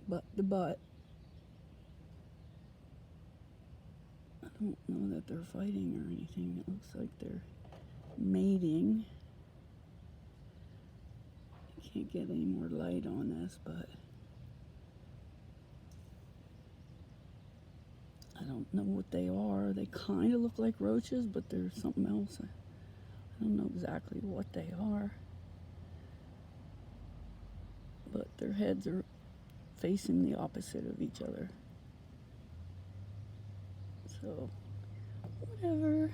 butt to butt. I don't know that they're fighting or anything. It looks like they're mating. Can't get any more light on this, but I don't know what they are. They kind of look like roaches, but they're something else. I don't know exactly what they are. But their heads are facing the opposite of each other. So, whatever.